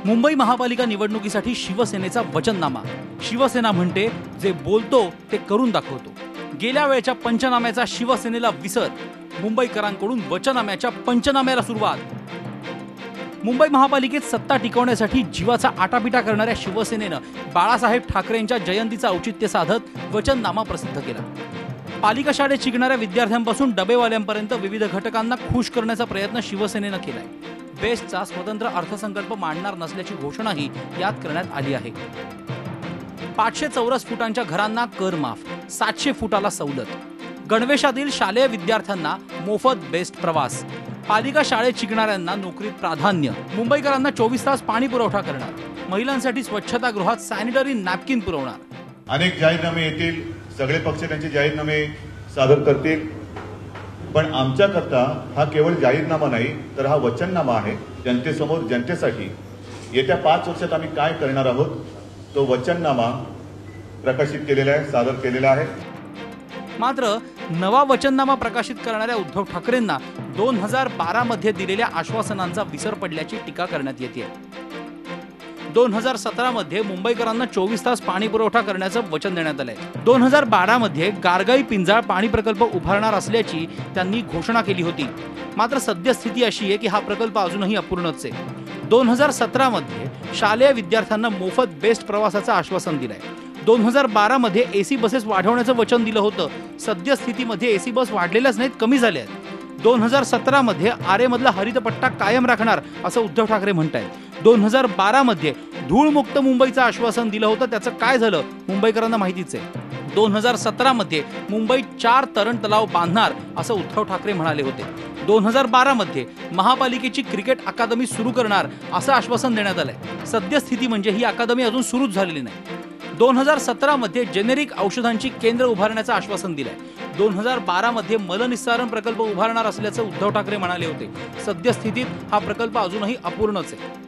मुंबई महापालिका निवडणुकीसाठी शिवसेनेचा वचननामा। शिवसेना म्हणते जे बोलतो ते करून दाखवतो। गेल्या वेळच्या पंचनाम्याचा शिवसेनेला विसर, मुंबईकरांकडून वचननाम्याच्या पंचनाम्याला सुरुवात। मुंबई महापालिकेत सत्ता टिकवण्यासाठी जीवाचा आटापिटा करणाऱ्या शिवसेनेनं बाळासाहेब ठाकरेंच्या जयंतीचा औचित्य साधत वचननामा प्रसिद्ध केला। पालिका शाळेत शिकणाऱ्या विद्यार्थ्यांपासून डबेवाल्यांपर्यंत विविध घटकांना खुश करण्याचा प्रयत्न शिवसेनेनं केलाय। बेस्टचा स्वतंत्र अर्थसंकल्प मांडणार नसल्याची घोषणाही यात करण्यात आली आहे। 500 चौरस फुटांच्या घरांना कर माफ, 700 फुटाला सवलत। गणवेशातील शालेय विद्यार्थ्यांना मोफत बेस्ट प्रवास। पालिका शाळेत शिकणाऱ्यांना नोकरीत प्राधान्य। मुंबईकरांना 24 तास पाणी पुरवठा करणार। महिलांसाठी स्वच्छतागृहात सॅनिटरी नॅपकिन पुरवणार। अनेक जाहीरनामे येतील, सगळे पक्ष त्यांचे जाहीरनामे सादर करतील, पण आमच्याकरता हा केवळ जाहीरनामा नाही तर हा वचननामा आहे। जनतेसमोर, जनतेसाठी येत्या 5 वर्षात आम्ही काय करणार आहोत तो वचननामा प्रकाशित केलेला आहे, सादर केलेला आहे। मात्र नवा वचननामा प्रकाशित करणाऱ्या उद्धव ठाकरेंना 2012 मध्ये दिलेल्या आश्वासनांचा विसर पडल्याची टीका करण्यात येते। 2017 मध्ये मुंबईकरांना 24 तास पाणी पुरवठा करण्याचं वचन देण्यात आलंय। 2012 मध्ये गारगाई पिंजाळ पाणी प्रकल्प उभारणार असल्याची त्यांनी घोषणा केली होती। मात्र सद्यस्थिती अशी आहे की हा प्रकल्प अजूनही अपूर्णच आहे। 2017 मध्ये शालेय विद्यार्थ्यांना मोफत बेस्ट प्रवासाचं आश्वासन दिलंय। 2012 मध्ये एसी बसेस वाढवण्याचं वचन दिलं होतं। सद्यस्थितीमध्ये एसी बस वाढलेल्याच नाहीत, कमी झाल्या आहेत। 2017 मध्ये आरेमधला हरितपट्टा कायम राखणार असं उद्धव ठाकरे म्हणतायत। 2012 मध्ये धूळमुक्त मुंबईचं आश्वासन दिलं होतं, त्याचं काय झालं मुंबईकरांना माहितीच आहे। 2017 मध्ये मुंबईत 4 तरण तलाव बांधणार असं उद्धव ठाकरे म्हणाले होते। 2012 मध्ये महापालिकेची क्रिकेट अकादमी सुरू करणार असं आश्वासन देण्यात आलंय। सद्यस्थिती म्हणजे ही अकादमी अजून सुरूच झालेली नाही। 2017 मध्ये जेनेरिक औषधांची केंद्र उभारण्याचं आश्वासन दिलंय। 2012 मध्ये मलनिस्सारण प्रकल्प उभारणार असल्याचं उद्धव ठाकरे म्हणाले होते। सद्यस्थितीत हा प्रकल्प अजूनही अपूर्णच आहे।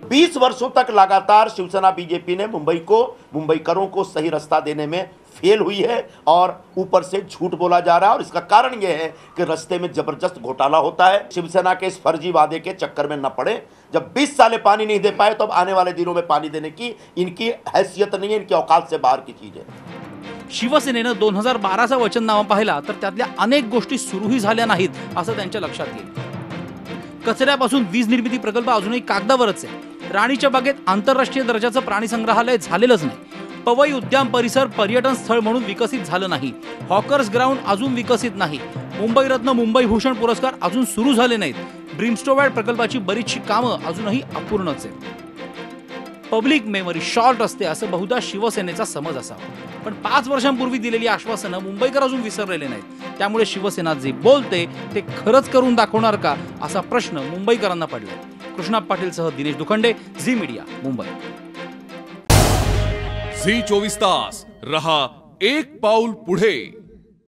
20 वर्षों तक लगातार शिवसेना बीजेपी ने मुंबईकरों को सही रास्ता देने में फेल हुई है और ऊपर से झूठ बोला जा रहा है। और इसका कारण यह है कि रास्ते में जबरदस्त घोटाला होता है। शिवसेना के इस फर्जी वादे के चक्कर में न पड़े। जब 20 साल पानी नहीं दे पाए तो अब आने वाले दिनों में पानी देने की इनकी हैसियत नहीं है, इनकी औकात से बाहर की चीज है। शिवसेनेनं 2012चा वचननामा पाहिला तर त्यातल्या अनेक गोष्टी सुरूही झाल्या नाहीत असं त्यांच्या लक्षात येईल। कचऱ्यापासून वीज निर्मिती प्रकल्प अजूनही कागदावरच आहे। राणीच्या बागेत आंतरराष्ट्रीय दर्जाचं प्राणी संग्रहालय झालेलंच नाही। पवई उद्यान परिसर पर्यटन स्थळ म्हणून विकसित झालं नाही। हॉकर्स ग्राउंड अजून विकसित नाही। मुंबई रत्न, मुंबई भूषण पुरस्कार अजून सुरू झाले नाहीत। ब्रिमस्टोवॅड प्रकल्पाची बरीचशी कामं अजूनही अपूर्णच आहेत। पब्लिक मेमरी शॉर्ट असते असं बहुधा शिवसेनेचा समज असावा, पण 5 वर्षांपूर्वी दिलेली आश्वासनं मुंबईकर अजून विसरलेले नाहीत। त्यामुळे शिवसेना जे बोलते ते खरंच करून दाखवणार का असा प्रश्न मुंबईकरांना पडलाय। कृष्णा पाटीलसह दिनेश दुखंडे, झी मीडिया, मुंबई। झी 24 तास रहा एक पाऊल पुढे।